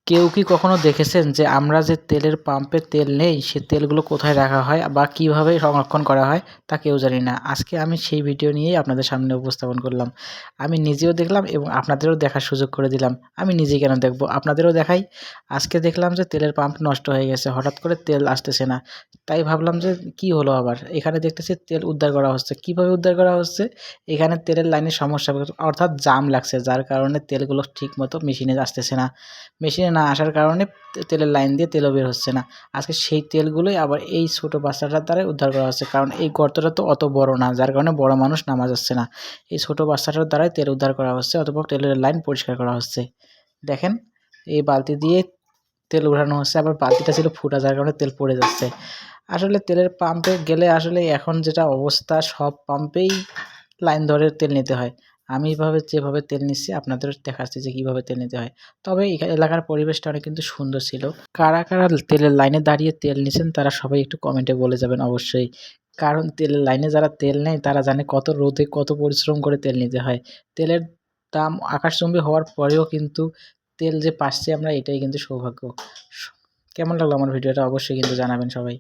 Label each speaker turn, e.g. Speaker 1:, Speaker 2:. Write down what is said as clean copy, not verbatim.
Speaker 1: কেউ কি কখনো দেখেছেন যে আমরা যে তেলের পাম্পে তেল নেই সে তেলগুলো কোথায় রাখা হয় বা কিভাবে সংরক্ষণ করা হয় তা কেউ জানি না। আজকে আমি সেই ভিডিও নিয়েই আপনাদের সামনে উপস্থাপন করলাম। আমি নিজেও দেখলাম এবং আপনাদেরও দেখার সুযোগ করে দিলাম। আমি নিজে কেন দেখব, আপনাদেরও দেখাই। আজকে দেখলাম যে তেলের পাম্প নষ্ট হয়ে গেছে, হঠাৎ করে তেল আসতেছে না। তাই ভাবলাম যে কি হলো আবার, এখানে দেখতেছি তেল উদ্ধার করা হচ্ছে। কিভাবে উদ্ধার করা হচ্ছে? এখানে তেলের লাইনের সমস্যা অর্থাৎ জাম লাগছে, যার কারণে তেলগুলো ঠিকমতো মেশিনে আসতেছে না। মেশিনে না আসার কারণে তেলের লাইন দিয়ে তেলও বের হচ্ছে না। আজকে সেই তেলগুলোই আবার এই ছোট বাচ্চাটার দ্বারাই উদ্ধার করা হচ্ছে, কারণ এই গর্তটা তো অত বড় না, যার কারণে বড় মানুষ নামা যাচ্ছে না। এই ছোট বাচ্চাটার দ্বারাই তেল উদ্ধার করা হচ্ছে অথবা তেলের লাইন পরিষ্কার করা হচ্ছে। দেখেন, এই বালতি দিয়ে তেল উঠানো হচ্ছে, আবার বালতিটা ছিল ফুটা, যার কারণে তেল পড়ে যাচ্ছে। আসলে তেলের পাম্পে গেলে আসলে এখন যেটা অবস্থা, সব পাম্পেই লাইন ধরে তেল নিতে হয়। আমি যেভাবে তেল নিচ্ছি আপনাদের দেখাচ্ছি যে কীভাবে তেল নিতে হয়। তবে এলাকার পরিবেশটা অনেক কিন্তু সুন্দর ছিল। কারা, কারা তেলের লাইনে দাঁড়িয়ে তেল নিছেন তারা সবাই একটু কমেন্টে বলে যাবেন অবশ্যই। কারণ তেলের লাইনে যারা তেল নেয় তারা জানে কত রোদে কত পরিশ্রম করে তেল নিতে হয়। তেলের দাম আকাশচুম্বী হওয়ার পরেও কিন্তু তেল যে পাচ্ছি আমরা, এটাই কিন্তু সৌভাগ্য। কেমন লাগলো আমার ভিডিওটা অবশ্যই কিন্তু জানাবেন সবাই।